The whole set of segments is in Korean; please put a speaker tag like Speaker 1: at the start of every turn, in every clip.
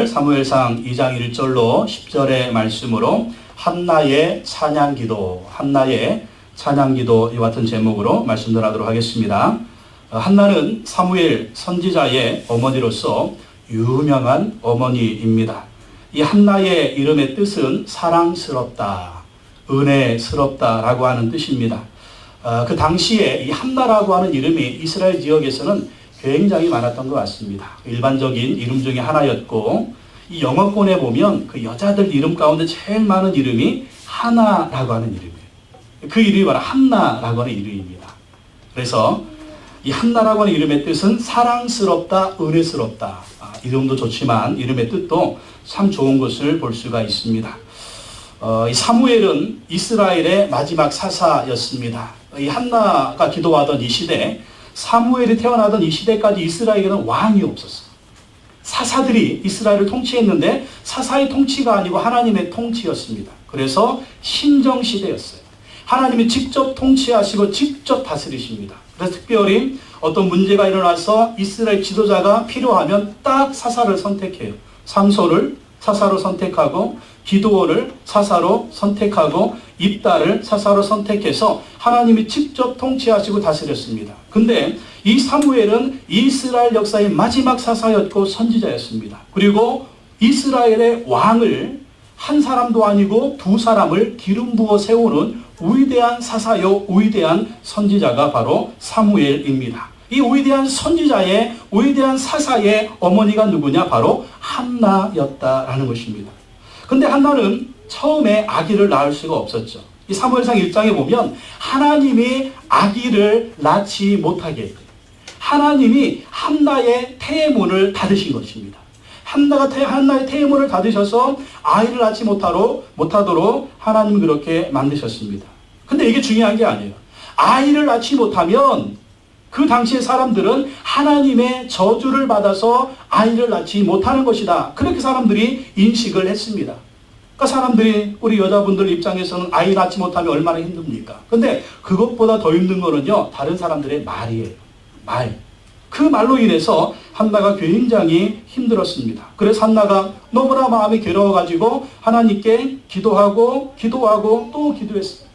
Speaker 1: 오늘 사무엘상 2장 1절로 10절의 말씀으로 한나의 찬양기도, 한나의 찬양기도 이와 같은 제목으로 말씀 전하도록 하겠습니다. 한나는 사무엘 선지자의 어머니로서 유명한 어머니입니다. 이 한나의 이름의 뜻은 사랑스럽다, 은혜스럽다라고 하는 뜻입니다. 그 당시에 이 한나라고 하는 이름이 이스라엘 지역에서는 굉장히 많았던 것 같습니다. 일반적인 이름 중에 하나였고, 이 영어권에 보면 그 여자들 이름 가운데 제일 많은 이름이 하나라고 하는 이름이에요. 그 이름이 바로 한나라고 하는 이름입니다. 그래서 이 한나라고 하는 이름의 뜻은 사랑스럽다, 은혜스럽다. 이름도 좋지만 이름의 뜻도 참 좋은 것을 볼 수가 있습니다. 이 사무엘은 이스라엘의 마지막 사사였습니다. 이 한나가 기도하던 이 시대, 사무엘이 태어나던 이 시대까지 이스라엘에는 왕이 없었어요. 사사들이 이스라엘을 통치했는데 사사의 통치가 아니고 하나님의 통치였습니다. 그래서 신정시대였어요. 하나님이 직접 통치하시고 직접 다스리십니다. 그래서 특별히 어떤 문제가 일어나서 이스라엘 지도자가 필요하면 딱 사사를 선택해요. 삼손을 사사로 선택하고, 기드온을 사사로 선택하고, 입다를 사사로 선택해서 하나님이 직접 통치하시고 다스렸습니다. 근데 이 사무엘은 이스라엘 역사의 마지막 사사였고 선지자였습니다. 그리고 이스라엘의 왕을 한 사람도 아니고 두 사람을 기름 부어 세우는 위대한 사사요, 위대한 선지자가 바로 사무엘입니다. 이 위대한 선지자의, 위대한 사사의 어머니가 누구냐? 바로 한나였다라는 것입니다. 근데 한나는 처음에 아기를 낳을 수가 없었죠. 이 사무엘상 1장에 보면 하나님이 아기를 낳지 못하게 했대요. 하나님이 한나의 태문을 닫으신 것입니다. 한나의 태문을 닫으셔서 아이를 낳지 못하도록 하나님은 그렇게 만드셨습니다. 근데 이게 중요한 게 아니에요. 아이를 낳지 못하면 그 당시의 사람들은 하나님의 저주를 받아서 아이를 낳지 못하는 것이다. 그렇게 사람들이 인식을 했습니다. 그러니까 사람들이, 우리 여자분들 입장에서는 아이 낳지 못하면 얼마나 힘듭니까? 근데 그것보다 더 힘든 거는요, 다른 사람들의 말이에요. 말. 그 말로 인해서 한나가 굉장히 힘들었습니다. 그래서 한나가 너무나 마음이 괴로워가지고 하나님께 기도하고 또 기도했어요.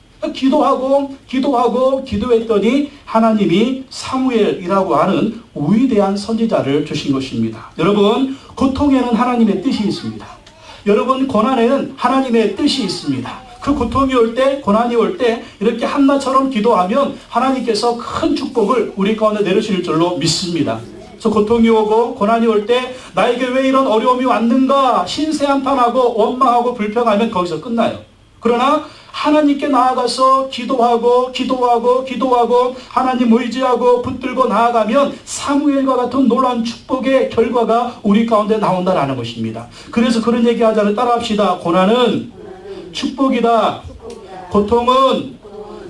Speaker 1: 기도했더니 하나님이 사무엘이라고 하는 위대한 선지자를 주신 것입니다. 여러분, 고통에는 하나님의 뜻이 있습니다. 여러분, 고난에는 하나님의 뜻이 있습니다. 그 고통이 올 때, 고난이 올 때 이렇게 한나처럼 기도하면 하나님께서 큰 축복을 우리 가운데 내려주실 줄로 믿습니다. 그래서 고통이 오고 고난이 올 때 나에게 왜 이런 어려움이 왔는가 신세한탄하고 원망하고 불평하면 거기서 끝나요. 그러나 하나님께 나아가서 기도하고 하나님 의지하고 붙들고 나아가면 사무엘과 같은 놀라운 축복의 결과가 우리 가운데 나온다라는 것입니다. 그래서 그런 얘기 하자면 따라합시다. 고난은 축복이다. 고통은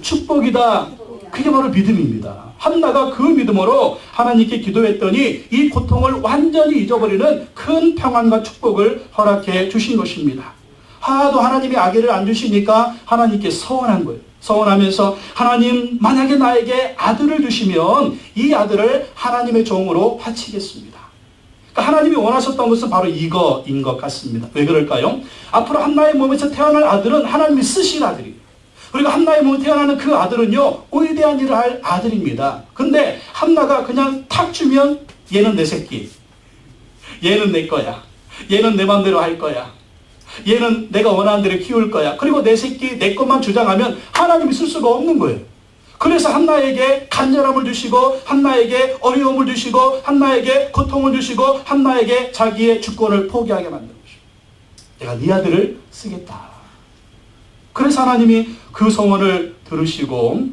Speaker 1: 축복이다. 그게 바로 믿음입니다. 한나가 그 믿음으로 하나님께 기도했더니 이 고통을 완전히 잊어버리는 큰 평안과 축복을 허락해 주신 것입니다. 하도 하나님이 아기를 안 주시니까 하나님께 서원한 거예요. 서원하면서 하나님, 만약에 나에게 아들을 주시면 이 아들을 하나님의 종으로 바치겠습니다. 그러니까 하나님이 원하셨던 것은 바로 이거인 것 같습니다. 왜 그럴까요? 앞으로 한나의 몸에서 태어날 아들은 하나님이 쓰신 아들이에요. 그리고 한나의 몸에 태어나는 그 아들은요, 위대한 일을 할 아들입니다. 근데 한나가 그냥 탁 주면 얘는 내 새끼, 얘는 내 거야, 얘는 내 맘대로 할 거야, 얘는 내가 원하는 대로 키울 거야. 그리고 내 새끼, 내 것만 주장하면 하나님이 쓸 수가 없는 거예요. 그래서 한나에게 간절함을 주시고, 한나에게 어려움을 주시고, 한나에게 고통을 주시고, 한나에게 자기의 주권을 포기하게 만든 것이죠. 내가 네 아들을 쓰겠다. 그래서 하나님이 그 소원을 들으시고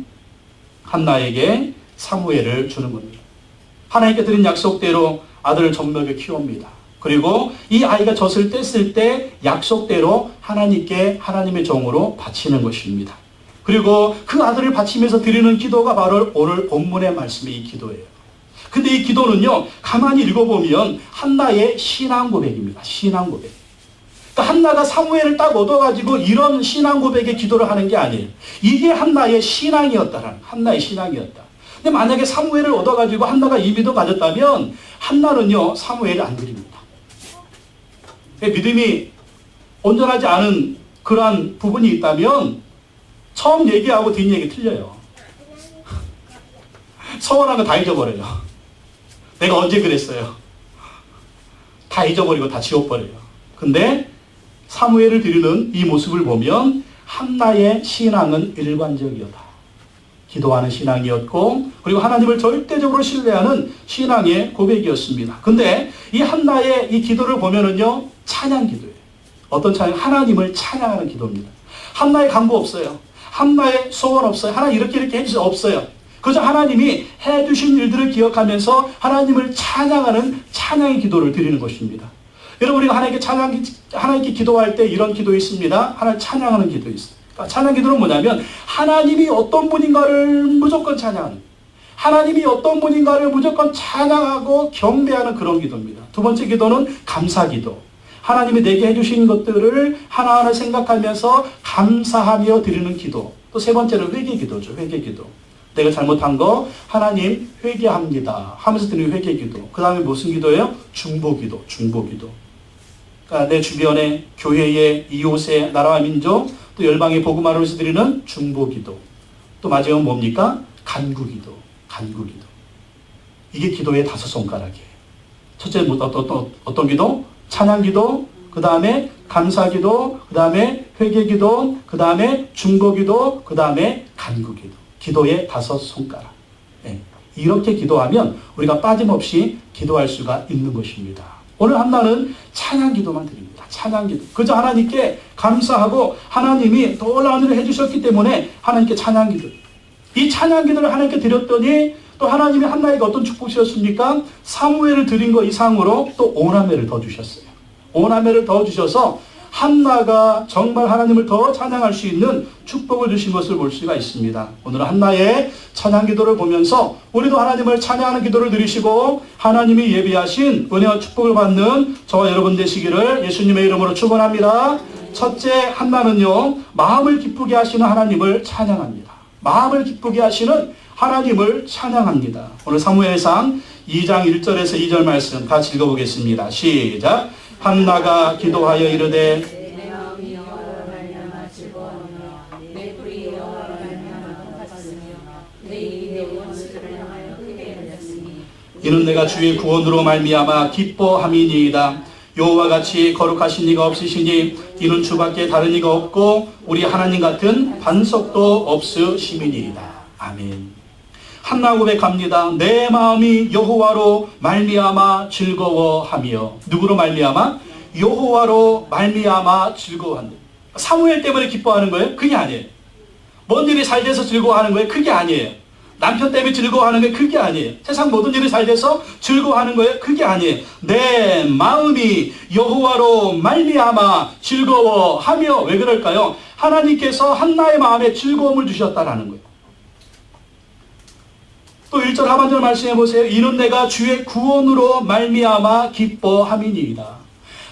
Speaker 1: 한나에게 사무엘을 주는 겁니다. 하나님께 드린 약속대로 아들을 젖먹여 키웁니다. 그리고 이 아이가 젖을 뗐을 때 약속대로 하나님께 하나님의 종으로 바치는 것입니다. 그리고 그 아들을 바치면서 드리는 기도가 바로 오늘 본문의 말씀의 이 기도예요. 근데 이 기도는요, 가만히 읽어보면 한나의 신앙 고백입니다. 신앙 고백. 그러니까 한나가 사무엘을 딱 얻어가지고 이런 신앙 고백의 기도를 하는 게 아니에요. 이게 한나의 신앙이었다라는, 한나의 신앙이었다. 근데 만약에 사무엘을 얻어가지고 한나가 이 믿음 가졌다면 한나는요, 사무엘을 안 드립니다. 믿음이 온전하지 않은 그러한 부분이 있다면 처음 얘기하고 뒷얘기 틀려요. 서운한 거 다 잊어버려요. 내가 언제 그랬어요. 다 잊어버리고 다 지워버려요. 근데 사무엘을 드리는 이 모습을 보면 한나의 신앙은 일관적이었다. 기도하는 신앙이었고 그리고 하나님을 절대적으로 신뢰하는 신앙의 고백이었습니다. 근데 이 한나의 이 기도를 보면은요, 찬양 기도예요. 어떤 찬양? 하나님을 찬양하는 기도입니다. 한나의 간구 없어요. 한나의 소원 없어요. 하나님 이렇게 해주세요. 없어요. 그저 하나님이 해주신 일들을 기억하면서 하나님을 찬양하는 찬양의 기도를 드리는 것입니다. 여러분, 우리가 하나님께 기도할 때 이런 기도 있습니다. 하나님 찬양하는 기도 있어요. 그러니까 찬양 기도는 뭐냐면 하나님이 어떤 분인가를 무조건 찬양하는, 하나님이 어떤 분인가를 무조건 찬양하고 경배하는 그런 기도입니다. 두 번째 기도는 감사 기도. 하나님이 내게 해주신 것들을 하나하나 생각하면서 감사하며 드리는 기도. 또 세 번째는 회개 기도죠. 회개 기도. 내가 잘못한 거 하나님 회개합니다 하면서 드리는 회개 기도. 그 다음에 무슨 기도예요? 중보 기도. 중보 기도. 그러니까 내 주변에 교회의 이웃의 나라와 민족 또 열방의 복음화를 위해서 드리는 중보 기도. 또 마지막은 뭡니까? 간구 기도. 간구 기도. 이게 기도의 5손가락이에요. 첫째 어떤 기도? 찬양 기도, 그 다음에 감사 기도, 그 다음에 회개 기도, 그 다음에 중보 기도, 그 다음에 간구 기도. 기도의 5손가락. 네. 이렇게 기도하면 우리가 빠짐없이 기도할 수가 있는 것입니다. 오늘 한나는 찬양 기도만 드립니다. 찬양 기도. 그저 하나님께 감사하고 하나님이 놀라운 일을 해주셨기 때문에 하나님께 찬양 기도. 이 찬양 기도를 하나님께 드렸더니 또 하나님이 한나에게 어떤 축복이셨습니까? 사무엘을 드린 거 이상으로 또 오나매를 더 주셨어요. 오나매를 더 주셔서 한나가 정말 하나님을 더 찬양할 수 있는 축복을 주신 것을 볼 수가 있습니다. 오늘 한나의 찬양 기도를 보면서 우리도 하나님을 찬양하는 기도를 드리시고 하나님이 예비하신 은혜와 축복을 받는 저와 여러분 되시기를 예수님의 이름으로 축원합니다. 첫째, 한나는요, 마음을 기쁘게 하시는 하나님을 찬양합니다. 마음을 기쁘게 하시는 하나님을 찬양합니다. 오늘 사무엘상 2장 1절에서 2절 말씀 같이 읽어보겠습니다. 시작. 한나가 기도하여 이르되
Speaker 2: 내 마음이 여호와로 말미암아 즐거워하며 내 뿔이 여호와로 말미암아 기뻤으며 내 입이 내 원수들을 향하여 크게 열렸으니
Speaker 1: 이는 내가 주의 구원으로 말미암아 기뻐함이니이다. 여호와 같이 거룩하신 이가 없으시니 이는 주밖에 다른 이가 없고 우리 하나님 같은 반석도 없으심이니이다. 아멘. 한나 고백합니다. 내 마음이 여호와로 말미암아 즐거워하며. 누구로 말미암아? 여호와로 말미암아 즐거워한다. 사무엘 때문에 기뻐하는 거예요? 그게 아니에요. 뭔 일이 잘 돼서 즐거워하는 거예요? 그게 아니에요. 남편 때문에 즐거워하는 게 그게 아니에요. 세상 모든 일이 잘 돼서 즐거워하는 거예요? 그게 아니에요. 내 마음이 여호와로 말미암아 즐거워하며. 왜 그럴까요? 하나님께서 한나의 마음에 즐거움을 주셨다라는 거예요. 또 1절 하반절 말씀해 보세요. 이는 내가 주의 구원으로 말미암아 기뻐함이니이다.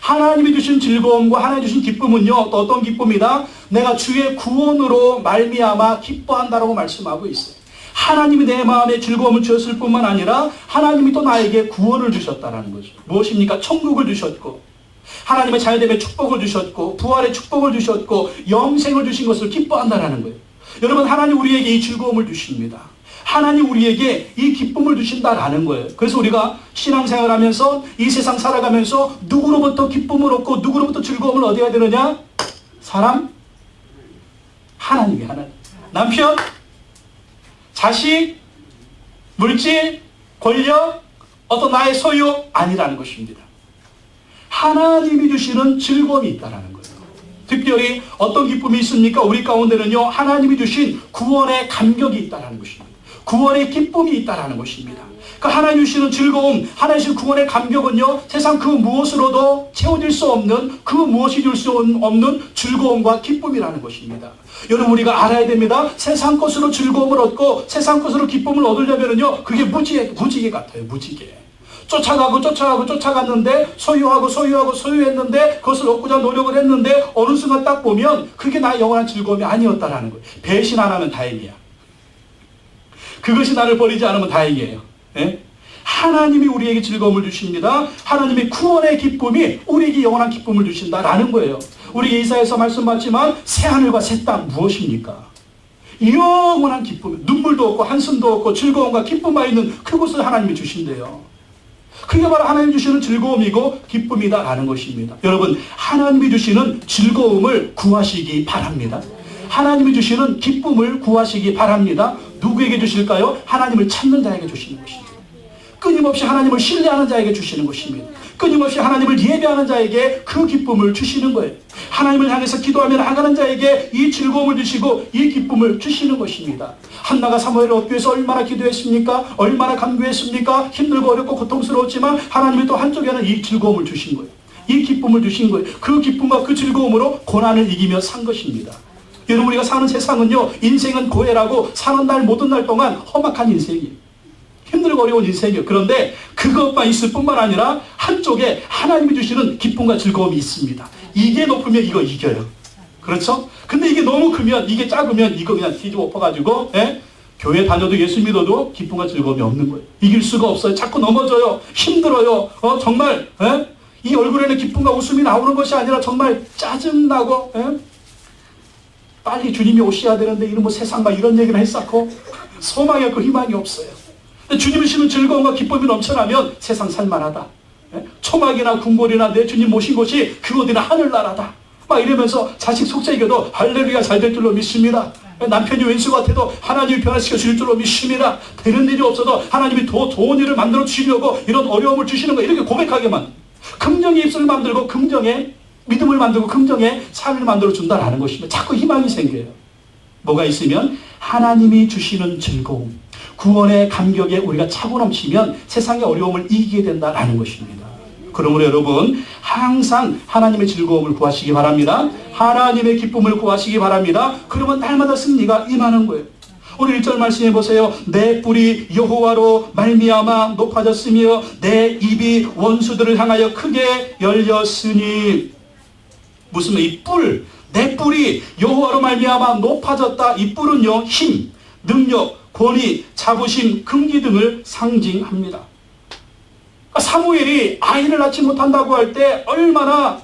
Speaker 1: 하나님이 주신 즐거움과 하나님이 주신 기쁨은요, 또 어떤 기쁨이다? 내가 주의 구원으로 말미암아 기뻐한다라고 말씀하고 있어요. 하나님이 내 마음에 즐거움을 주셨을 뿐만 아니라 하나님이 또 나에게 구원을 주셨다라는 거죠. 무엇입니까? 천국을 주셨고 하나님의 자녀됨의 축복을 주셨고 부활의 축복을 주셨고 영생을 주신 것을 기뻐한다라는 거예요. 여러분, 하나님 우리에게 이 즐거움을 주십니다. 하나님 우리에게 이 기쁨을 주신다라는 거예요. 그래서 우리가 신앙생활 하면서 이 세상 살아가면서 누구로부터 기쁨을 얻고 누구로부터 즐거움을 얻어야 되느냐? 사람? 하나님이 하나님. 남편? 자식? 물질? 권력? 어떤 나의 소유? 아니라는 것입니다. 하나님이 주시는 즐거움이 있다라는 거예요. 특별히 어떤 기쁨이 있습니까? 우리 가운데는요, 하나님이 주신 구원의 감격이 있다라는 것입니다. 구원의 기쁨이 있다라는 것입니다. 그 하나님 주시는 즐거움, 하나님 주시는 구원의 감격은요, 세상 그 무엇으로도 채워질 수 없는, 그 무엇이 줄 수 없는 즐거움과 기쁨이라는 것입니다. 여러분, 우리가 알아야 됩니다. 세상 것으로 즐거움을 얻고 세상 것으로 기쁨을 얻으려면요, 그게 무지개 같아요. 무지개. 쫓아갔는데 소유했는데 그것을 얻고자 노력을 했는데 어느 순간 딱 보면 그게 나의 영원한 즐거움이 아니었다라는 거예요. 배신 안 하면 다행이야. 그것이 나를 버리지 않으면 다행이에요. 예? 하나님이 우리에게 즐거움을 주십니다. 하나님의 구원의 기쁨이 우리에게 영원한 기쁨을 주신다라는 거예요. 우리 이사야서 말씀받지만 새하늘과 새 땅 무엇입니까? 영원한 기쁨, 눈물도 없고 한숨도 없고 즐거움과 기쁨만 있는 그곳을 하나님이 주신대요. 그게 바로 하나님이 주시는 즐거움이고 기쁨이다라는 것입니다. 여러분, 하나님이 주시는 즐거움을 구하시기 바랍니다. 하나님이 주시는 기쁨을 구하시기 바랍니다. 누구에게 주실까요? 하나님을 찾는 자에게 주시는 것입니다. 끊임없이 하나님을 신뢰하는 자에게 주시는 것입니다. 끊임없이 하나님을 예배하는 자에게 그 기쁨을 주시는 거예요. 하나님을 향해서 기도하며 나아가는 자에게 이 즐거움을 주시고 이 기쁨을 주시는 것입니다. 한나가 사무엘을 얻기 위해서 얼마나 기도했습니까? 얼마나 간구했습니까? 힘들고 어렵고 고통스러웠지만 하나님이 또 한쪽에는 이 즐거움을 주신 거예요. 이 기쁨을 주신 거예요. 그 기쁨과 그 즐거움으로 고난을 이기며 산 것입니다. 여러분, 우리가 사는 세상은요, 인생은 고해라고 사는 날 모든 날 동안 험악한 인생이에요. 힘들고 어려운 인생이에요. 그런데 그것만 있을 뿐만 아니라 한쪽에 하나님이 주시는 기쁨과 즐거움이 있습니다. 이게 높으면 이거 이겨요. 그렇죠? 근데 이게 너무 크면, 이게 작으면 이거 그냥 뒤집어 엎어가지고 교회 다녀도 예수 믿어도 기쁨과 즐거움이 없는 거예요. 이길 수가 없어요. 자꾸 넘어져요. 힘들어요. 정말 이 얼굴에는 기쁨과 웃음이 나오는 것이 아니라 정말 짜증나고 빨리 주님이 오셔야 되는데 이런 뭐 세상 막 이런 얘기를 했었고 소망이 없고 희망이 없어요. 주님이 주시는 즐거움과 기쁨이 넘쳐나면 세상 살만하다. 초막이나 궁궐이나 내 주님 모신 곳이 그곳이나 하늘나라다. 막 이러면서 자식 속죄기도 할렐루야 잘 될 줄로 믿습니다. 남편이 왼수 같아도 하나님이 변화시켜 주실 줄로 믿습니다. 되는 일이 없어도 하나님이 더 좋은 일을 만들어 주시려고 이런 어려움을 주시는 거, 이렇게 고백하게만 긍정의 입술을 만들고 긍정의 믿음을 만들고 긍정의 삶을 만들어 준다라는 것입니다. 자꾸 희망이 생겨요. 뭐가 있으면 하나님이 주시는 즐거움, 구원의 감격에 우리가 차고 넘치면 세상의 어려움을 이기게 된다라는 것입니다. 그러므로 여러분, 항상 하나님의 즐거움을 구하시기 바랍니다. 하나님의 기쁨을 구하시기 바랍니다. 그러면 날마다 승리가 임하는 거예요. 오늘 1절 말씀해 보세요. 내 뿔이 여호와로 말미암아 높아졌으며 내 입이 원수들을 향하여 크게 열렸으니. 무슨 이 뿔, 내 뿔이 여호와로 말미암아 높아졌다. 이 뿔은요, 힘, 능력, 권위, 자부심, 긍기 등을 상징합니다. 사무엘이 아이를 낳지 못한다고 할 때 얼마나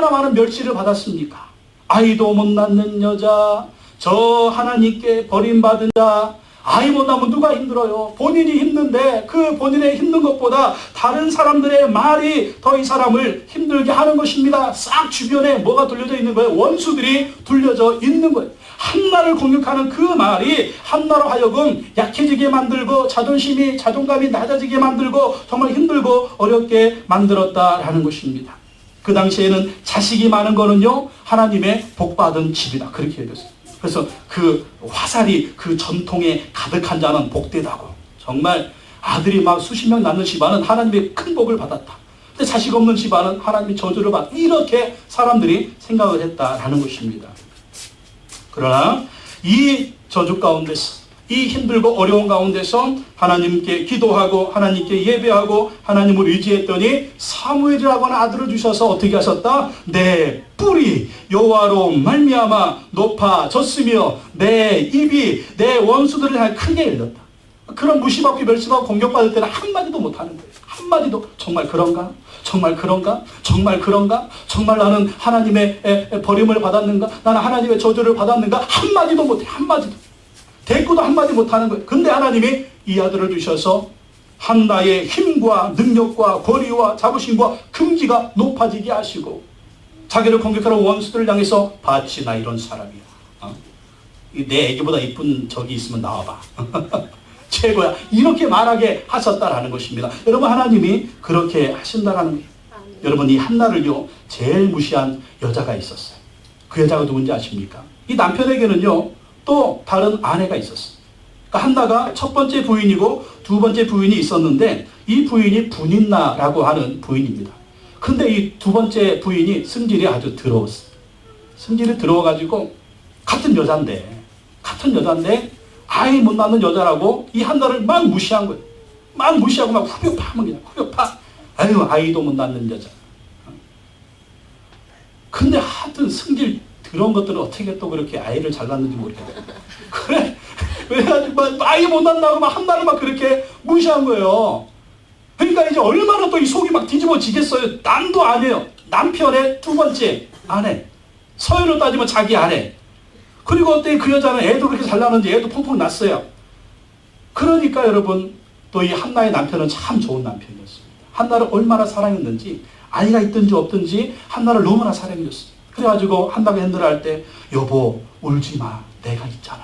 Speaker 1: 많은 멸시를 받았습니까? 아이도 못 낳는 여자, 저 하나님께 버림받은 자. 아이 못 낳으면 누가 힘들어요? 본인이 힘든데 그 본인의 힘든 것보다 다른 사람들의 말이 더 이 사람을 힘들게 하는 것입니다. 싹 주변에 뭐가 둘려져 있는 거예요? 원수들이 둘려져 있는 거예요. 한나를 공격하는 그 말이 한나로 하여금 약해지게 만들고 자존감이 낮아지게 만들고 정말 힘들고 어렵게 만들었다라는 것입니다. 그 당시에는 자식이 많은 거는요, 하나님의 복받은 집이다, 그렇게 여겼어요. 그래서 그 화살이 그 전통에 가득한 자는 복되다고, 정말 아들이 막 수십 명 낳는 집안은 하나님의 큰 복을 받았다. 근데 자식 없는 집안은 하나님의 저주를 받았다. 이렇게 사람들이 생각을 했다라는 것입니다. 그러나 이 저주 가운데서, 이 힘들고 어려운 가운데서 하나님께 기도하고 하나님께 예배하고 하나님을 의지했더니 사무엘이라고 하는 아들을 주셔서 어떻게 하셨다? 내 뿔이 여호와로 말미암아 높아졌으며 내 입이 내 원수들을 향해 크게 열렸다. 그런 무시받고 멸시받고 공격받을 때는 한마디도 못하는 거예요. 한마디도. 정말 그런가? 정말 그런가? 정말 그런가? 정말 나는 하나님의 버림을 받았는가? 나는 하나님의 저주를 받았는가? 한마디도 못해. 한마디도. 대꾸도 한마디 못하는 거예요. 근데 하나님이 이 아들을 주셔서 한나의 힘과 능력과 권위와 자부심과 긍지가 높아지게 하시고 자기를 공격하는 원수들을 향해서 봤지, 나 이런 사람이야. 내 애기보다 이쁜 적이 있으면 나와봐. 최고야. 이렇게 말하게 하셨다라는 것입니다. 여러분, 하나님이 그렇게 하신다라는 거예요. 여러분, 이 한나를요, 제일 무시한 여자가 있었어요. 그 여자가 누군지 아십니까? 이 남편에게는요, 또 다른 아내가 있었어요. 그러니까 한나가 첫 번째 부인이고 두 번째 부인이 있었는데 이 부인이 분인나라고 하는 부인입니다. 근데 이 두 번째 부인이 성질이 아주 더러웠어요. 성질이 더러워가지고 같은 여잔데 아이 못 낳는 여자라고 이 한나를 막 무시한 거예요. 막 무시하고 막 후벼파면 그냥 후벼파. 아유, 아이도 못 낳는 여자. 근데 하여튼 성질 그런 것들은 어떻게 또 그렇게 아이를 잘 낳는지 모르겠어요. 그래. 그래가지고 막 아이 못 낳는다고 막 한나를 막 그렇게 무시한 거예요. 자기가 이제 얼마나 또 이 속이 막 뒤집어지겠어요. 남도 아니에요. 남편의 두 번째 아내. 서열로 따지면 자기 아내. 그리고 어때 그 여자는 애도 그렇게 잘 나는데 애도 펑펑 났어요. 그러니까 여러분 또 이 한나의 남편은 참 좋은 남편이었습니다. 한나를 얼마나 사랑했는지 아이가 있든지 없든지 한나를 너무나 사랑해줬어요. 그래가지고 한나가 핸들할 때 여보 울지 마. 내가 있잖아.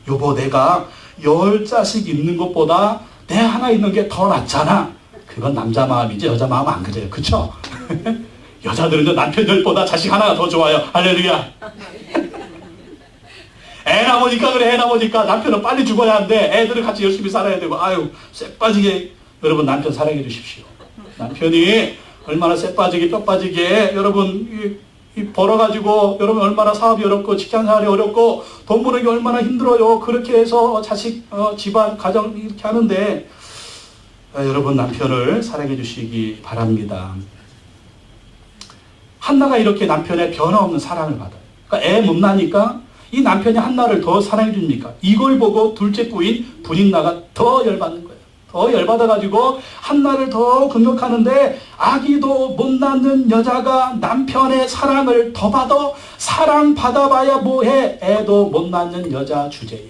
Speaker 1: 여보 내가 10자식 있는 것보다 내 하나 있는 게 더 낫잖아. 그건 남자 마음이지 여자 마음 안 그래요. 그쵸? 여자들은 남편 10보다 자식 하나가 더 좋아요. 할렐루야. 애 낳으니까 그래. 애 낳으니까 남편은 빨리 죽어야 하는데 애들은 같이 열심히 살아야 되고 아유 쇠 빠지게 여러분 남편 사랑해 주십시오. 남편이 얼마나 쇠 빠지게 뼈 빠지게 여러분 이 벌어가지고 여러분 얼마나 사업이 어렵고 직장생활이 어렵고 돈 버는 게 얼마나 힘들어요. 그렇게 해서 자식 집안 가정 이렇게 하는데 여러분 남편을 사랑해 주시기 바랍니다. 한나가 이렇게 남편의 변화없는 사랑을 받아요. 그러니까 애 못 나니까 이 남편이 한나를 더 사랑해 줍니까? 이걸 보고 둘째 부인 분인나가 더 열받는 거예요. 더 열받아가지고 한나를 더 공격하는데 아기도 못 낳는 여자가 남편의 사랑을 더 받아 사랑 받아봐야 뭐해 애도 못 낳는 여자 주제에.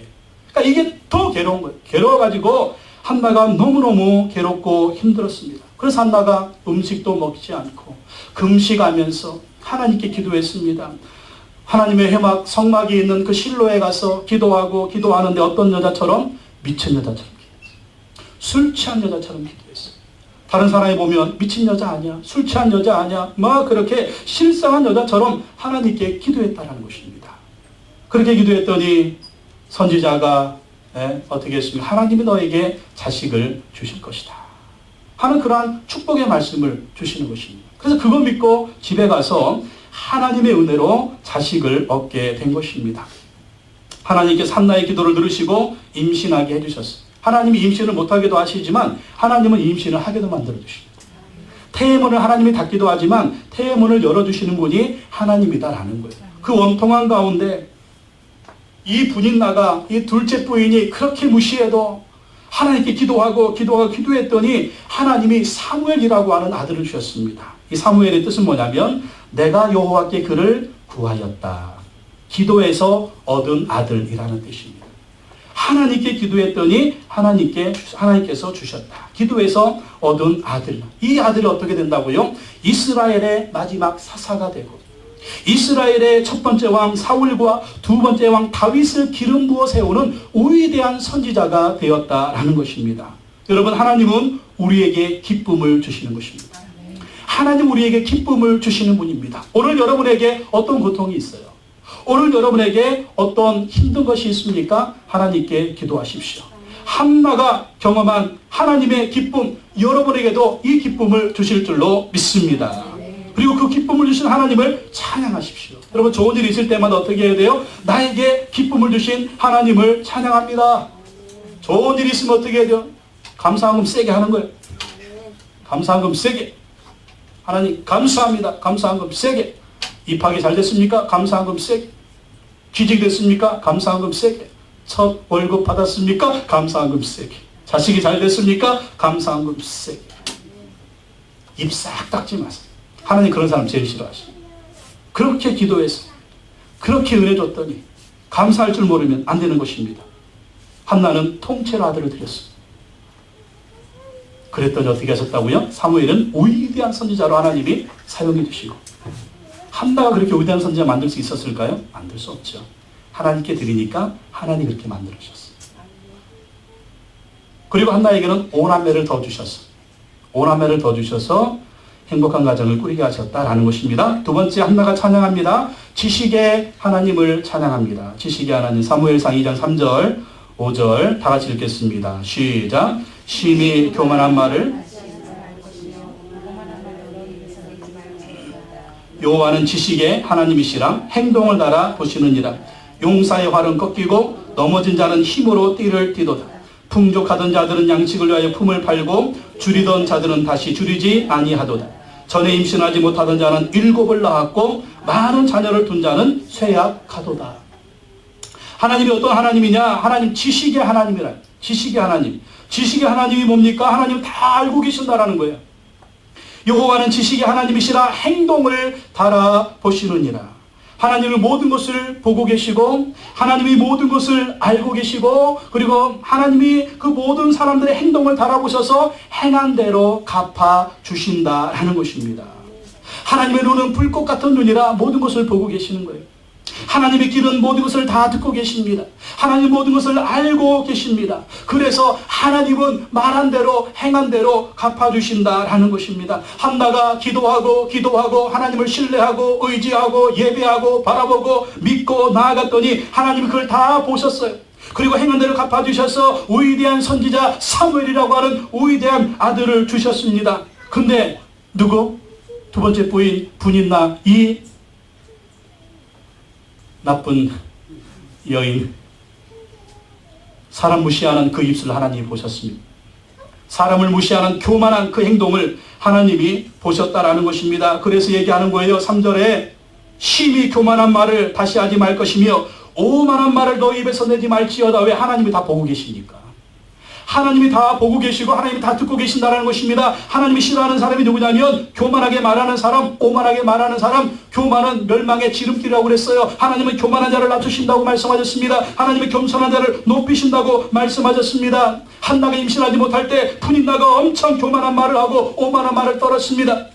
Speaker 1: 그러니까 이게 더 괴로운 거예요. 괴로워가지고 한나가 너무너무 괴롭고 힘들었습니다. 그래서 한나가 음식도 먹지 않고 금식하면서 하나님께 기도했습니다. 하나님의 회막 성막이 있는 그 실로에 가서 기도하고 기도하는데 어떤 여자처럼 미친 여자처럼 기도했어요. 술 취한 여자처럼 기도했어요. 다른 사람이 보면 미친 여자 아니야, 술 취한 여자 아니야, 막 그렇게 실상한 여자처럼 하나님께 기도했다는 것입니다. 그렇게 기도했더니 선지자가 어떻게 했습니까? 하나님이 너에게 자식을 주실 것이다 하는 그러한 축복의 말씀을 주시는 것입니다. 그래서 그거 믿고 집에 가서 하나님의 은혜로 자식을 얻게 된 것입니다. 하나님께서 한나의 기도를 들으시고 임신하게 해주셨어요. 하나님이 임신을 못하게도 하시지만 하나님은 임신을 하게도 만들어주십니다. 태의문을 하나님이 닫기도 하지만 태의문을 열어주시는 분이 하나님이다라는 거예요. 그 원통한 가운데 이 분인나가 이 둘째 부인이 그렇게 무시해도 하나님께 기도했더니 하나님이 사무엘이라고 하는 아들을 주셨습니다. 이 사무엘의 뜻은 뭐냐면 내가 여호와께 그를 구하였다. 기도해서 얻은 아들이라는 뜻입니다. 하나님께 기도했더니 하나님께서 주셨다. 기도해서 얻은 아들. 이 아들이 어떻게 된다고요? 이스라엘의 마지막 사사가 되고 이스라엘의 첫 번째 왕 사울과 두 번째 왕 다윗을 기름 부어 세우는 위대한 선지자가 되었다라는 것입니다. 여러분 하나님은 우리에게 기쁨을 주시는 것입니다. 하나님 우리에게 기쁨을 주시는 분입니다. 오늘 여러분에게 어떤 고통이 있어요? 오늘 여러분에게 어떤 힘든 것이 있습니까? 하나님께 기도하십시오. 한나가 경험한 하나님의 기쁨, 여러분에게도 이 기쁨을 주실 줄로 믿습니다. 그리고 그 기쁨을 주신 하나님을 찬양하십시오. 여러분 좋은 일이 있을 때마다 어떻게 해야 돼요? 나에게 기쁨을 주신 하나님을 찬양합니다. 좋은 일이 있으면 어떻게 해야 돼요? 감사한금 세게 하는 거예요. 감사한금 세게. 하나님 감사합니다. 감사한금 세게. 입학이 잘 됐습니까? 감사한금 세게. 취직됐습니까? 감사한금 세게. 첫 월급 받았습니까? 감사한금 세게. 자식이 잘 됐습니까? 감사한금 세게. 입 싹 닦지 마세요. 하나님 그런 사람 제일 싫어하시죠. 그렇게 기도해서 그렇게 은혜 줬더니 감사할 줄 모르면 안 되는 것입니다. 한나는 통째로 아들을 드렸습니다. 그랬더니 어떻게 하셨다고요? 사무엘은 위대한 선지자로 하나님이 사용해 주시고 한나가 그렇게 위대한 선지자 만들 수 있었을까요? 만들 수 없죠. 하나님께 드리니까 하나님이 그렇게 만들어 주셨어요. 그리고 한나에게는 오남매를 더 주셨어요. 오남매를 더 주셔서 행복한 가정을 꾸리게 하셨다라는 것입니다. 두 번째 한나가 찬양합니다. 지식의 하나님을 찬양합니다. 지식의 하나님 사무엘상 2장 3절 5절 다 같이 읽겠습니다. 시작. 심히 교만한 말을 여호와는 지식의 하나님이시라 행동을 달아 보시느니라. 용사의 활은 꺾이고 넘어진 자는 힘으로 띠를 띠도다. 풍족하던 자들은 양식을 위하여 품을 팔고 줄이던 자들은 다시 줄이지 아니하도다. 전에 임신하지 못하던 자는 7을 낳았고 많은 자녀를 둔 자는 쇠약하도다. 하나님이 어떤 하나님이냐? 하나님 지식의 하나님이라. 지식의 하나님. 지식의 하나님이 뭡니까? 하나님 다 알고 계신다라는 거예요. 여호와는 지식의 하나님이시라 행동을 달아보시느니라. 하나님은 모든 것을 보고 계시고 하나님이 모든 것을 알고 계시고 그리고 하나님이 그 모든 사람들의 행동을 달아보셔서 행한 대로 갚아주신다라는 것입니다. 하나님의 눈은 불꽃 같은 눈이라 모든 것을 보고 계시는 거예요. 하나님의 귀는 모든 것을 다 듣고 계십니다. 하나님 모든 것을 알고 계십니다. 그래서 하나님은 말한 대로 행한 대로 갚아주신다라는 것입니다. 한나가 기도하고 하나님을 신뢰하고 의지하고 예배하고 바라보고 믿고 나아갔더니 하나님이 그걸 다 보셨어요. 그리고 행한 대로 갚아주셔서 위대한 선지자 사무엘이라고 하는 위대한 아들을 주셨습니다. 근데 누구? 두 번째 부인 분인나 이 나쁜 여인, 사람 무시하는 그 입술을 하나님이 보셨습니다. 사람을 무시하는 교만한 그 행동을 하나님이 보셨다라는 것입니다. 그래서 얘기하는 거예요. 3절에 심히 교만한 말을 다시 하지 말 것이며 오만한 말을 너 입에서 내지 말지어다. 왜? 하나님이 다 보고 계시니까. 하나님이 다 보고 계시고 하나님이 다 듣고 계신다는 것입니다. 하나님이 싫어하는 사람이 누구냐면 교만하게 말하는 사람, 오만하게 말하는 사람. 교만은 멸망의 지름길이라고 그랬어요. 하나님은 교만한 자를 낮추신다고 말씀하셨습니다. 하나님은 겸손한 자를 높이신다고 말씀하셨습니다. 한나가 임신하지 못할 때 분인나가 엄청 교만한 말을 하고 오만한 말을 떨었습니다.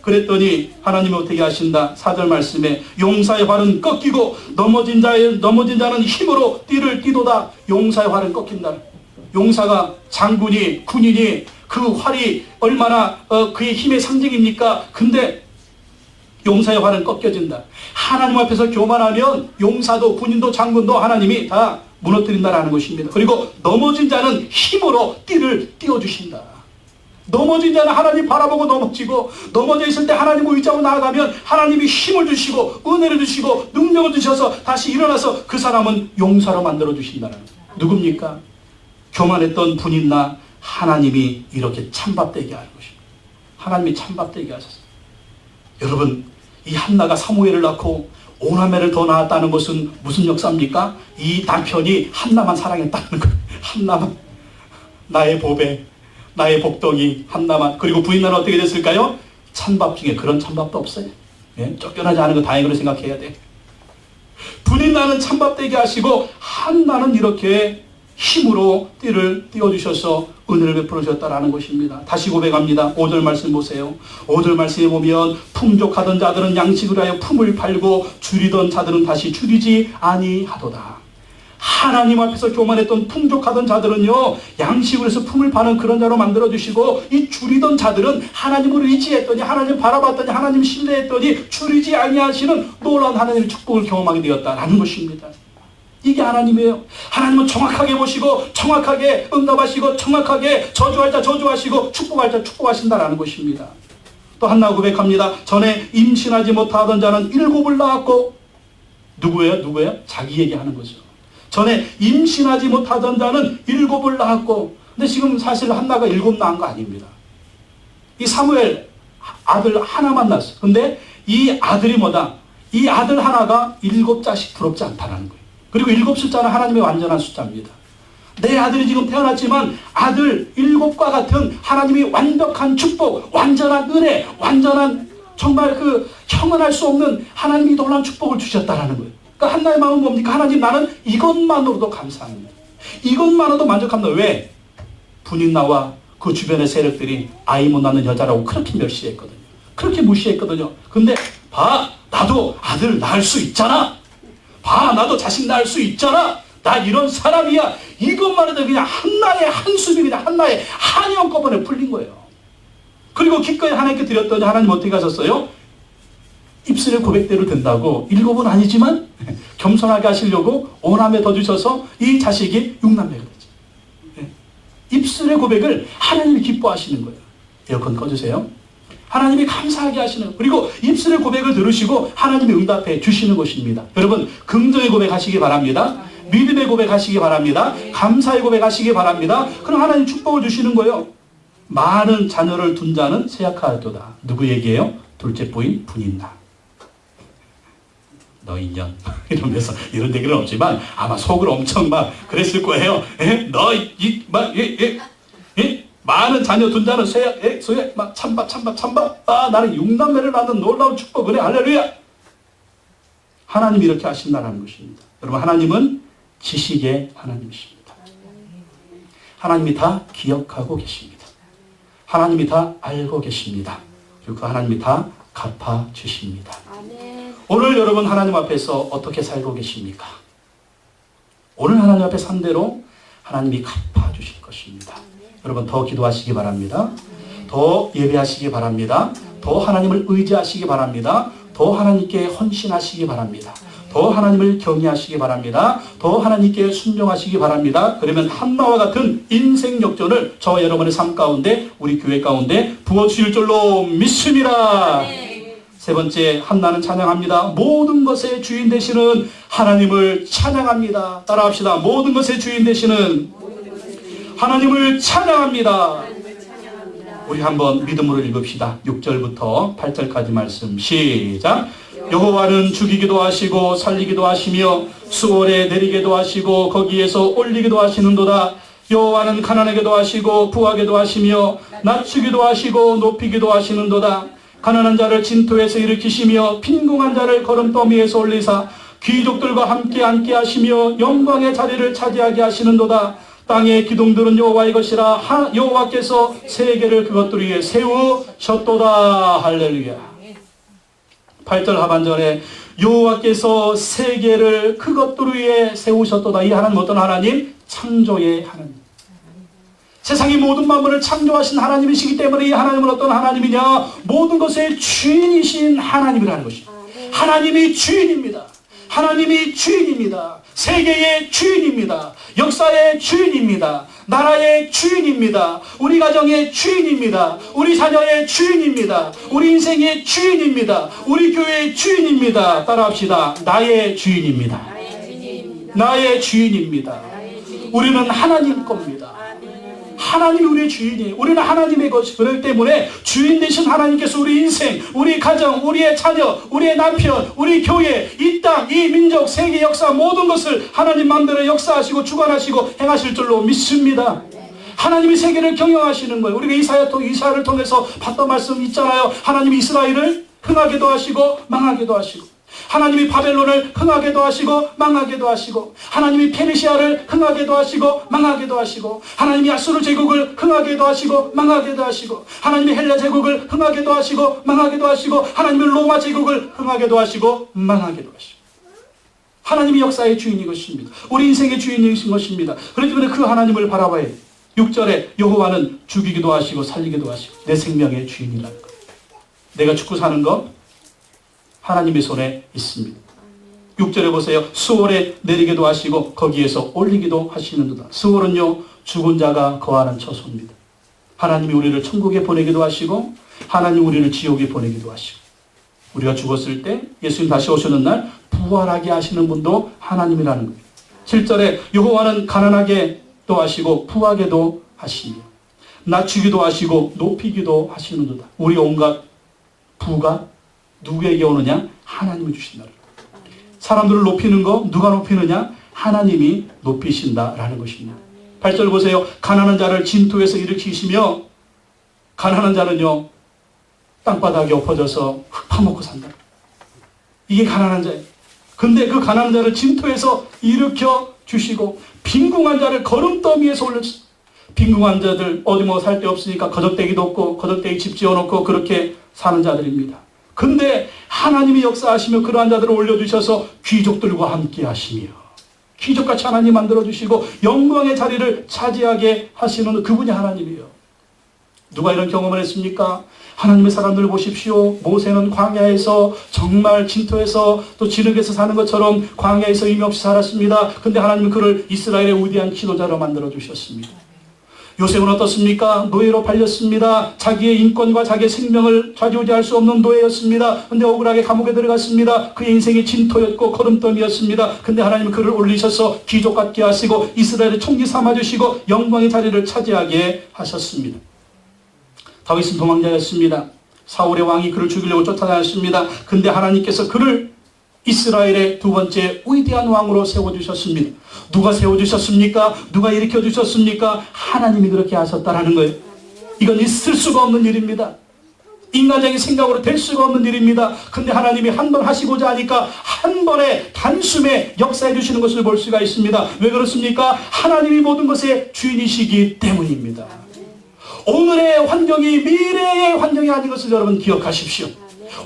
Speaker 1: 그랬더니 하나님이 어떻게 하신다? 4절 말씀에 용사의 활은 꺾이고 넘어진 자는 힘으로 띠를 띠도다. 용사의 활은 꺾인다. 용사가 장군이 군인이 그 활이 얼마나 그의 힘의 상징입니까? 근데 용사의 활은 꺾여진다. 하나님 앞에서 교만하면 용사도 군인도 장군도 하나님이 다 무너뜨린다라는 것입니다. 그리고 넘어진 자는 힘으로 띠를 띄워주신다. 넘어진 자는 하나님 바라보고 넘어지고 넘어져 있을 때 하나님 의지하고 나아가면 하나님이 힘을 주시고 은혜를 주시고 능력을 주셔서 다시 일어나서 그 사람은 용사로 만들어 주신다는 거예요. 누굽니까? 교만했던 분인나 하나님이 이렇게 찬밥되게 하는 것입니다. 하나님이 찬밥되게 하셨어요. 여러분, 이 한나가 사무엘을 낳고 오나매를 더 낳았다는 것은 무슨 역사입니까? 이 남편이 한나만 사랑했다는 거예요. 한나만. 나의 보배, 나의 복덩이 한나만. 그리고 부인나는 어떻게 됐을까요? 찬밥 중에 그런 찬밥도 없어요. 예? 쫓겨나지 않은 거 다행으로 생각해야 돼. 분인나는 찬밥되게 하시고 한나는 이렇게 힘으로 띠를 띄워주셔서 은혜를 베풀어 주셨다라는 것입니다. 다시 고백합니다. 5절 말씀 보세요. 5절 말씀에 보면 풍족하던 자들은 양식을 하여 품을 팔고 줄이던 자들은 다시 줄이지 아니하도다. 하나님 앞에서 교만했던 풍족하던 자들은요, 양식을 해서 품을 파는 그런 자로 만들어주시고, 이 줄이던 자들은 하나님을 의지했더니, 하나님 바라봤더니, 하나님 신뢰했더니 줄이지 아니하시는 놀라운 하나님의 축복을 경험하게 되었다라는 것입니다. 이게 하나님이에요. 하나님은 정확하게 보시고 정확하게 응답하시고 정확하게 저주할 자 저주하시고 축복할 자 축복하신다라는 것입니다. 또 한나 고백합니다. 전에 임신하지 못하던 자는 7을 낳았고, 누구예요? 자기 얘기하는 거죠. 전에 임신하지 못하던 자는 7을 낳았고, 근데 지금 사실 한나가 7 낳은 거 아닙니다. 이 사무엘 아들 하나만 낳았어요. 근데 이 아들이 뭐다? 이 아들 하나가 7자씩 부럽지 않다는 거예요. 그리고 7 숫자는 하나님의 완전한 숫자입니다. 내 아들이 지금 태어났지만 아들 7과 같은 하나님이 완벽한 축복, 완전한 은혜, 완전한 정말 그 형언할 수 없는 하나님이 놀라운 축복을 주셨다라는 거예요. 그러니까 한나의 마음은 뭡니까? 하나님, 나는 이것만으로도 감사합니다. 이것만으로도 만족합니다. 왜? 분인나와 그 주변의 세력들이 아이 못 낳는 여자라고 그렇게 멸시했거든요. 그렇게 무시했거든요. 근데 봐, 나도 아들 낳을 수 있잖아. 봐, 나도 자식 낳을 수 있잖아. 나 이런 사람이야. 이것만 해도 그냥 한나의 한숨이 그냥 한나의 한이 한꺼번에 풀린 거예요. 그리고 기꺼이 하나님께 드렸더니 하나님 어떻게 하셨어요? 입술의 고백대로 된다고 7은 아니지만 겸손하게 하시려고 5남매 더 주셔서 이 자식이 6남매가 되죠. 입술의 고백을 하나님이 기뻐하시는 거예요. 에어컨 꺼주세요. 하나님이 감사하게 하시는 거예요. 그리고 입술의 고백을 들으시고 하나님이 응답해 주시는 것입니다. 여러분, 긍정의 고백하시기 바랍니다. 믿음의 고백하시기 바랍니다. 감사의 고백하시기 바랍니다. 그럼 하나님 축복을 주시는 거예요. 많은 자녀를 둔 자는 쇠약하도다. 누구 얘기예요? 둘째 부인 분인나. 너 인연 이러면서 이런 얘기는 없지만 아마 속으로 엄청 막 그랬을 거예요. 많은 자녀 둔 자는 소야 막 찬밥. 나는 6남매를 낳는 놀라운 축복 은혜 할렐루야. 하나님이 이렇게 하신다는 것입니다. 여러분, 하나님은 지식의 하나님이십니다. 하나님이 다 기억하고 계십니다. 하나님이 다 알고 계십니다. 그리고 그 하나님이 다 갚아주십니다. 오늘 여러분 하나님 앞에서 어떻게 살고 계십니까? 오늘 하나님 앞에 산 대로 하나님이 갚아주실 것입니다. 여러분, 더 기도하시기 바랍니다. 더 예배하시기 바랍니다. 더 하나님을 의지하시기 바랍니다. 더 하나님께 헌신하시기 바랍니다. 더 하나님을 경외하시기 바랍니다. 더 하나님께 순종하시기 바랍니다. 그러면 한나와 같은 인생 역전을 저와 여러분의 삶 가운데, 우리 교회 가운데 부어주실 줄로 믿습니다. 세 번째, 한나는 찬양합니다. 모든 것의 주인 되시는 하나님을 찬양합니다. 따라합시다. 모든 것의 주인 되시는 하나님을 찬양합니다. 우리 한번 믿음으로 읽읍시다. 6절부터 8절까지 말씀 시작. 여호와는 죽이기도 하시고 살리기도 하시며 수월에 내리기도 하시고 거기에서 올리기도 하시는도다. 여호와는 가난하게도 하시고 부하게도 하시며 낮추기도 하시고 높이기도 하시는도다. 가난한 자를 진토에서 일으키시며 빈궁한 자를 걸음더미에서 올리사 귀족들과 함께 앉게 하시며 영광의 자리를 차지하게 하시는도다. 땅의 기둥들은 여호와의 것이라 여호와께서 세계를 그것들 위에 세우셨도다. 할렐루야. 8절 하반절에 여호와께서 세계를 그것들 위에 세우셨도다. 이 하나님 어떤 하나님? 창조의 하나님. 세상의 모든 만물을 창조하신 하나님이시기 때문에 이 하나님은 어떤 하나님이냐? 모든 것의 주인이신 하나님이라는 것입니다. 하나님이 주인입니다. 하나님이 주인입니다. 세계의 주인입니다. 역사의 주인입니다. 나라의 주인입니다. 우리 가정의 주인입니다. 우리 자녀의 주인입니다. 우리 인생의 주인입니다. 우리 교회의 주인입니다. 따라합시다. 나의 주인입니다. 나의 주인입니다. 우리는 하나님 겁니다. 하나님이 우리의 주인이에요. 우리는 하나님의 것이 그렇기 때문에 주인 되신 하나님께서 우리 인생, 우리 가정, 우리의 자녀, 우리의 남편, 우리 교회, 이 땅, 이 민족, 세계 역사 모든 것을 하나님 마음대로 역사하시고 주관하시고 행하실 줄로 믿습니다. 하나님이 세계를 경영하시는 거예요. 우리가 이사야를 통해서 봤던 말씀 있잖아요. 하나님이 이스라엘을 흥하게도 하시고 망하게도 하시고, 하나님이 바벨론을 흥하게도 하시고 망하게도 하시고, 하나님이 페르시아를 흥하게도 하시고 망하게도 하시고, 하나님이 아수르 제국을 흥하게도 하시고 망하게도 하시고, 하나님이 헬라 제국을 흥하게도 하시고 망하게도 하시고, 하나님이 로마 제국을 흥하게도 하시고 망하게도 하시고, 하나님이 역사의 주인인 것입니다. 우리 인생의 주인이신 것입니다. 그렇기 때문에 그 하나님을 바라봐야 해요. 6절에 여호와는 죽이기도 하시고 살리기도 하시고 내 생명의 주인이라는 것. 내가 죽고 사는 것 하나님의 손에 있습니다. 6절에 보세요. 수월에 내리기도 하시고 거기에서 올리기도 하시는도다. 수월은요, 죽은 자가 거하는 처소입니다. 하나님이 우리를 천국에 보내기도 하시고 하나님 우리를 지옥에 보내기도 하시고, 우리가 죽었을 때 예수님 다시 오시는 날 부활하게 하시는 분도 하나님이라는 거예요. 7절에 여호와는 가난하게도 하시고 부하게도 하시며 낮추기도 하시고 높이기도 하시는도다. 우리 온갖 부가 누구에게 오느냐? 하나님이 주신다. 사람들을 높이는 거 누가 높이느냐? 하나님이 높이신다라는 것입니다. 8절 보세요. 가난한 자를 진토에서 일으키시며, 가난한 자는요 땅바닥에 엎어져서 흙 파먹고 산다. 이게 가난한 자예요. 근데 그 가난한 자를 진토에서 일으켜 주시고 빈궁한 자를 걸음더미에서 올려주시고, 빈궁한 자들 어디 뭐 살 데 없으니까 거적대기도 없고 거적대기 집 지어놓고 그렇게 사는 자들입니다. 근데 하나님이 역사하시며 그러한 자들을 올려주셔서 귀족들과 함께 하시며 귀족같이 하나님 만들어주시고 영광의 자리를 차지하게 하시는 그분이 하나님이에요. 누가 이런 경험을 했습니까? 하나님의 사람들 보십시오. 모세는 광야에서 정말 진토에서 또 진흙에서 사는 것처럼 광야에서 의미 없이 살았습니다. 근데 하나님은 그를 이스라엘의 위대한 지도자로 만들어주셨습니다. 요셉은 어떻습니까? 노예로 팔렸습니다. 자기의 인권과 자기의 생명을 좌지우지할 수 없는 노예였습니다. 근데 억울하게 감옥에 들어갔습니다. 그의 인생이 진토였고 거름더미였습니다. 근데 하나님은 그를 올리셔서 귀족 같게 하시고 이스라엘의 총리 삼아주시고 영광의 자리를 차지하게 하셨습니다. 다윗은 도망자였습니다. 사울의 왕이 그를 죽이려고 쫓아다녔습니다. 근데 하나님께서 그를 이스라엘의 두 번째 위대한 왕으로 세워주셨습니다. 누가 세워주셨습니까? 누가 일으켜주셨습니까? 하나님이 그렇게 하셨다라는 거예요. 이건 있을 수가 없는 일입니다. 인간적인 생각으로 될 수가 없는 일입니다. 근데 하나님이 한 번 하시고자 하니까 한 번에 단숨에 역사해 주시는 것을 볼 수가 있습니다. 왜 그렇습니까? 하나님이 모든 것의 주인이시기 때문입니다. 오늘의 환경이 미래의 환경이 아닌 것을 여러분 기억하십시오.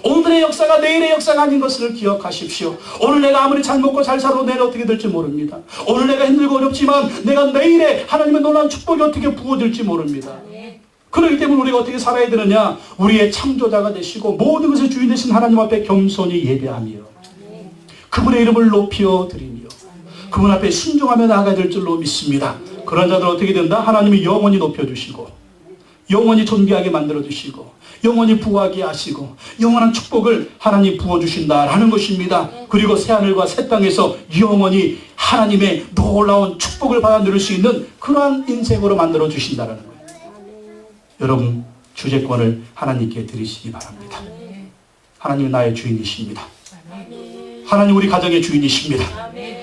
Speaker 1: 오늘의 역사가 내일의 역사가 아닌 것을 기억하십시오. 오늘 내가 아무리 잘 먹고 잘 살아도 내일 어떻게 될지 모릅니다. 오늘 내가 힘들고 어렵지만 내가 내일에 하나님의 놀라운 축복이 어떻게 부어질지 모릅니다. 그렇기 때문에 우리가 어떻게 살아야 되느냐? 우리의 창조자가 되시고 모든 것의 주인 되신 하나님 앞에 겸손히 예배하며 그분의 이름을 높여 드리며 그분 앞에 순종하며 나아가야 될 줄로 믿습니다. 그런 자들은 어떻게 된다? 하나님이 영원히 높여주시고 영원히 존귀하게 만들어주시고 영원히 부하게 하시고 영원한 축복을 하나님 부어주신다라는 것입니다. 그리고 새하늘과 새 땅에서 영원히 하나님의 놀라운 축복을 받아 누릴 수 있는 그러한 인생으로 만들어주신다는 거예요. 여러분 주제권을 하나님께 드리시기 바랍니다. 하나님은 나의 주인이십니다. 하나님 우리 가정의 주인이십니다.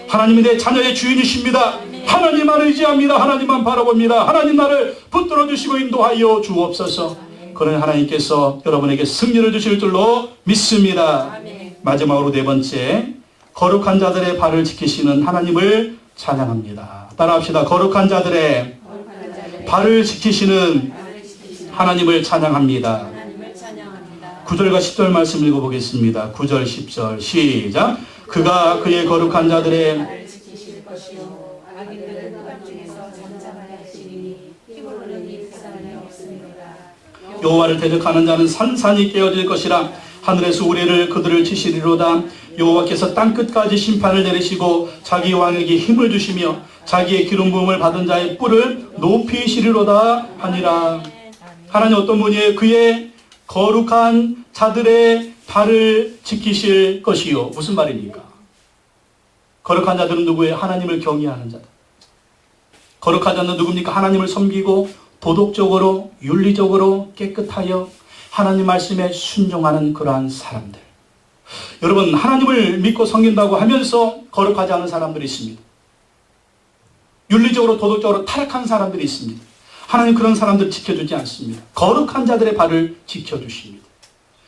Speaker 1: 하나님이 내 자녀의 주인이십니다. 하나님만 의지합니다. 하나님만 바라봅니다. 하나님 나를 붙들어 주시고 인도하여 주옵소서. 그러나 하나님께서 여러분에게 승리를 주실 줄로 믿습니다. 마지막으로 네 번째, 거룩한 자들의 발을 지키시는 하나님을 찬양합니다. 따라합시다. 거룩한 자들의 발을 지키시는 하나님을 찬양합니다. 9절과 10절 말씀 읽어보겠습니다. 9절 10절 시작. 그가 그의 거룩한 자들의
Speaker 2: 발을 지키실 것이요 악인들은 그 중에서 잠잠하게 하시리니 힘으로는 이 사람이 없습니다.
Speaker 1: 여호와를 대적하는 자는 산산이 깨어질 것이라. 하늘에서 우레를 그들을 치시리로다. 여호와께서 땅끝까지 심판을 내리시고 자기 왕에게 힘을 주시며 자기의 기름 부음을 받은 자의 뿔을 높이시리로다 하니라. 하나님 어떤 분이에요? 그의 거룩한 자들의 발을 지키실 것이요. 무슨 말입니까? 거룩한 자들은 누구예요? 하나님을 경외하는 자들. 거룩한 자는 누굽니까? 하나님을 섬기고 도덕적으로 윤리적으로 깨끗하여 하나님 말씀에 순종하는 그러한 사람들. 여러분 하나님을 믿고 섬긴다고 하면서 거룩하지 않은 사람들이 있습니다. 윤리적으로 도덕적으로 타락한 사람들이 있습니다. 하나님 그런 사람들 지켜주지 않습니다. 거룩한 자들의 발을 지켜주십니다.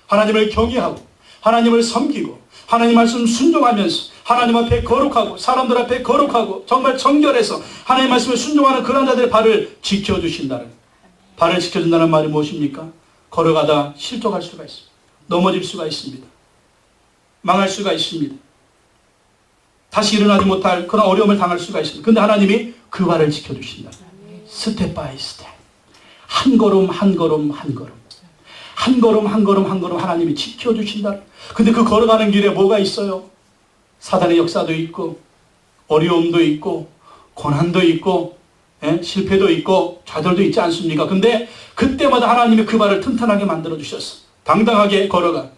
Speaker 1: 하나님을 경외하고 하나님을 섬기고 하나님 말씀 순종하면서 하나님 앞에 거룩하고 사람들 앞에 거룩하고 정말 정결해서 하나님 말씀에 순종하는 그런 자들의 발을 지켜주신다는, 발을 지켜준다는 말이 무엇입니까? 걸어가다 실족할 수가 있습니다. 넘어질 수가 있습니다. 망할 수가 있습니다. 다시 일어나지 못할 그런 어려움을 당할 수가 있습니다. 근데 하나님이 그 발을 지켜주신다. 스텝 바이 스텝, 한 걸음 한 걸음 한 걸음, 한 걸음 한 걸음 한 걸음 하나님이 지켜주신다. 근데 그 걸어가는 길에 뭐가 있어요? 사단의 역사도 있고 어려움도 있고 고난도 있고 실패도 있고 좌절도 있지 않습니까? 근데 그때마다 하나님이 그 발을 튼튼하게 만들어 주셨어. 당당하게 걸어가,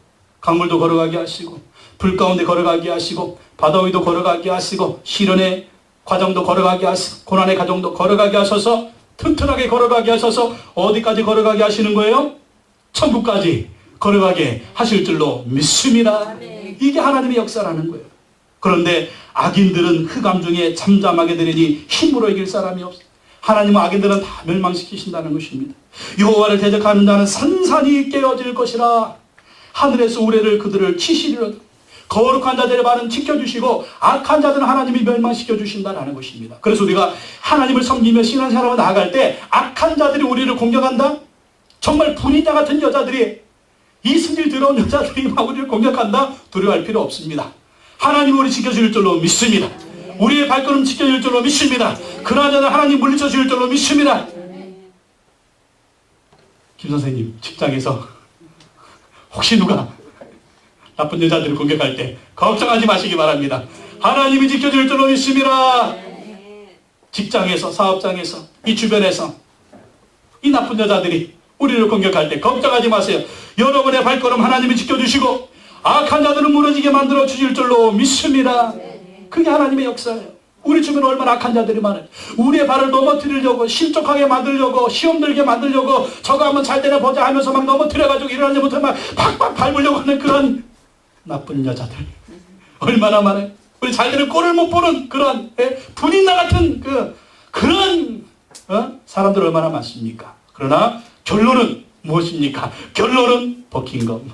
Speaker 1: 강물도 걸어가게 하시고 불 가운데 걸어가게 하시고 바다 위도 걸어가게 하시고 시련의 과정도 걸어가게 하시고 고난의 과정도 걸어가게 하셔서 튼튼하게 걸어가게 하셔서 어디까지 걸어가게 하시는 거예요? 천국까지 걸어가게 하실 줄로 믿습니다. 이게 하나님의 역사라는 거예요. 그런데 악인들은 흑암 중에 잠잠하게 되리니 힘으로 이길 사람이 없어. 하나님은 악인들은 다 멸망시키신다는 것입니다. 여호와를 대적하는 자는 산산이 깨어질 것이라. 하늘에서 우레를 그들을 치시리로다. 거룩한 자들의 발은 지켜주시고 악한 자들은 하나님이 멸망시켜 주신다는 것입니다. 그래서 우리가 하나님을 섬기며 신앙생활을 나아갈 때 악한 자들이 우리를 공격한다? 정말 분인자 같은 여자들이, 이승질 들어온 여자들이 막 우리를 공격한다? 두려워할 필요 없습니다. 하나님 우리 지켜줄 줄로 믿습니다. 우리의 발걸음 지켜줄 줄로 믿습니다. 그러나 하나님 물리쳐 줄 줄로 믿습니다. 김 선생님 직장에서 혹시 누가 나쁜 여자들을 공격할 때 걱정하지 마시기 바랍니다. 하나님이 지켜줄 줄로 믿습니다. 직장에서, 사업장에서, 이 주변에서 이 나쁜 여자들이 우리를 공격할 때 걱정하지 마세요. 여러분의 발걸음 하나님이 지켜주시고 악한 자들은 무너지게 만들어 주실 줄로 믿습니다. 그게 하나님의 역사예요. 우리 주변에 얼마나 악한 자들이 많아요. 우리의 발을 넘어뜨리려고, 실족하게 만들려고, 시험 들게 만들려고, 저거 한번 잘 되나 보자 하면서 막 넘어뜨려가지고 일어나지 못하면 막 팍팍 밟으려고 하는 그런 나쁜 여자들, 얼마나 많아요. 우리 자기는 꼴을 못 보는 그런 분인나 같은 그런 사람들 얼마나 많습니까? 그러나 결론은 무엇입니까? 결론은 버킹엄.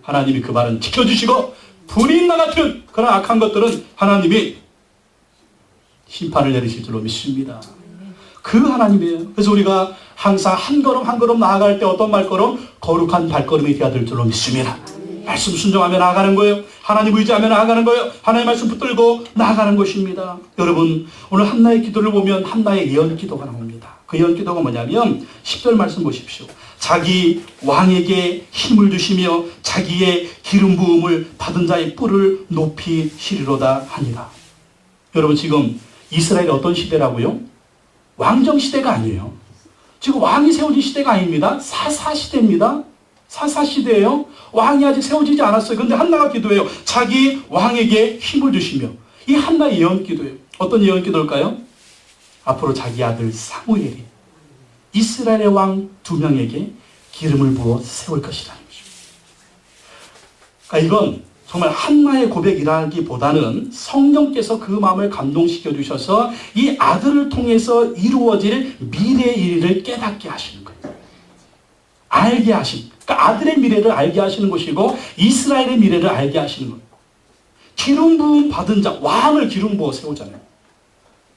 Speaker 1: 하나님이 그 말은 지켜주시고 분인나 같은 그런 악한 것들은 하나님이 심판을 내리실 줄로 믿습니다. 그 하나님이에요. 그래서 우리가 항상 한 걸음 한 걸음 나아갈 때 어떤 발걸음? 거룩한 발걸음이 되어야 될 줄로 믿습니다. 말씀 순종하며 나아가는 거예요. 하나님 의지하며 나아가는 거예요. 하나님 말씀 붙들고 나아가는 것입니다. 여러분, 오늘 한나의 기도를 보면 한나의 예언 기도가 나옵니다. 그 예언 기도가 뭐냐면 10절 말씀 보십시오. 자기 왕에게 힘을 주시며 자기의 기름 부음을 받은 자의 뿔을 높이 시리로다 하니라. 여러분, 지금 이스라엘이 어떤 시대라고요? 왕정 시대가 아니에요. 지금 왕이 세워진 시대가 아닙니다. 사사 시대입니다. 사사 시대예요. 왕이 아직 세워지지 않았어요. 그런데 한나가 기도해요. 자기 왕에게 힘을 주시며. 이 한나의 예언 기도예요. 어떤 예언 기도일까요? 앞으로 자기 아들 사무엘이 이스라엘의 왕 2명에게 기름을 부어 세울 것이라는 것입니다. 그러니까 이건 정말 한나의 고백이라기보다는 성령께서 그 마음을 감동시켜 주셔서 이 아들을 통해서 이루어질 미래의 일을 깨닫게 하시는 거예요. 알게 하심. 그러니까 아들의 미래를 알게 하시는 것이고 이스라엘의 미래를 알게 하시는 거예요. 기름 부음 받은 자, 왕을 기름 부어 세우잖아요.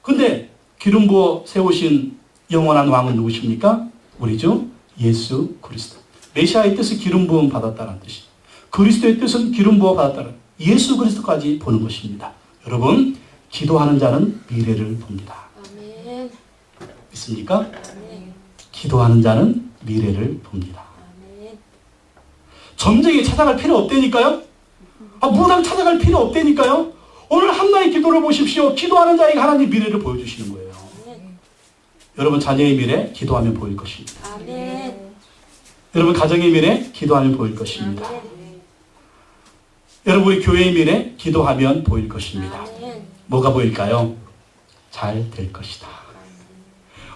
Speaker 1: 근데 기름 부어 세우신 영원한 왕은 누구십니까? 우리 주 예수 그리스도. 메시아의 뜻은 기름 부음 받았다는 뜻이에요. 그리스도의 뜻은 기름 부어 받았다는 예수 그리스도까지 보는 것입니다. 여러분, 기도하는 자는 미래를 봅니다.
Speaker 2: 아멘.
Speaker 1: 믿습니까?
Speaker 2: 아멘.
Speaker 1: 기도하는 자는 미래를 봅니다.
Speaker 2: 아멘.
Speaker 1: 점쟁이 찾아갈 필요 없다니까요? 무당 찾아갈 필요 없다니까요? 오늘 한나의 기도를 보십시오. 기도하는 자에게 하나님 미래를 보여주시는 거예요.
Speaker 2: 아멘.
Speaker 1: 여러분 자녀의 미래 기도하면 보일 것입니다.
Speaker 2: 아멘.
Speaker 1: 여러분 가정의 미래 기도하면 보일 것입니다.
Speaker 2: 아멘.
Speaker 1: 여러분 우리 교회의 미래 기도하면 보일 것입니다.
Speaker 2: 아멘.
Speaker 1: 뭐가 보일까요? 잘 될 것이다.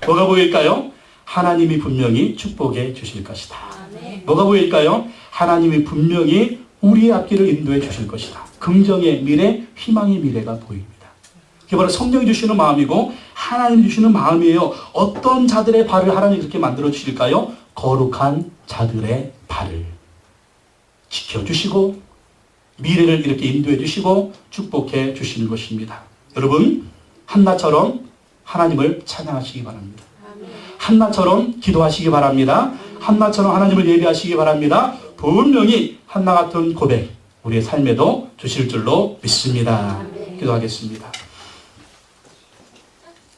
Speaker 1: 뭐가 보일까요? 하나님이 분명히 축복해 주실 것이다.
Speaker 2: 아멘.
Speaker 1: 뭐가 보일까요? 하나님이 분명히 우리의 앞길을 인도해 주실 것이다. 긍정의 미래, 희망의 미래가 보입니다. 그게 바로 성령이 주시는 마음이고 하나님이 주시는 마음이에요. 어떤 자들의 발을 하나님이 그렇게 만들어 주실까요? 거룩한 자들의 발을 지켜주시고 미래를 이렇게 인도해 주시고 축복해 주시는 것입니다. 여러분, 한나처럼 하나님을 찬양하시기 바랍니다.
Speaker 2: 아멘.
Speaker 1: 한나처럼 기도하시기 바랍니다. 한나처럼 하나님을 예배하시기 바랍니다. 분명히 한나 같은 고백 우리의 삶에도 주실 줄로 믿습니다.
Speaker 2: 아멘.
Speaker 1: 기도하겠습니다.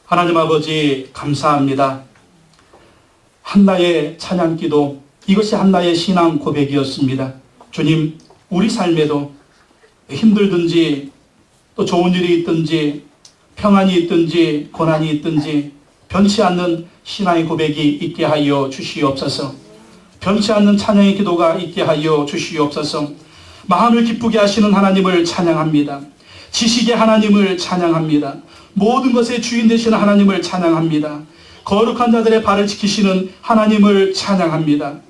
Speaker 1: 하나님 아버지 감사합니다. 한나의 찬양 기도, 이것이 한나의 신앙 고백이었습니다. 주님, 우리 삶에도 힘들든지 또 좋은 일이 있든지 평안이 있든지 고난이 있든지 변치 않는 신앙의 고백이 있게 하여 주시옵소서. 변치 않는 찬양의 기도가 있게 하여 주시옵소서. 마음을 기쁘게 하시는 하나님을 찬양합니다. 지식의 하나님을 찬양합니다. 모든 것의 주인 되시는 하나님을 찬양합니다. 거룩한 자들의 발을 지키시는 하나님을 찬양합니다.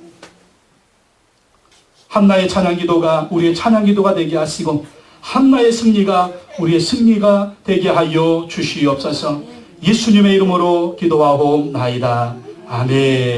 Speaker 1: 한나의 찬양기도가 우리의 찬양기도가 되게 하시고 한나의 승리가 우리의 승리가 되게 하여 주시옵소서. 예수님의 이름으로 기도하옵나이다. 아멘.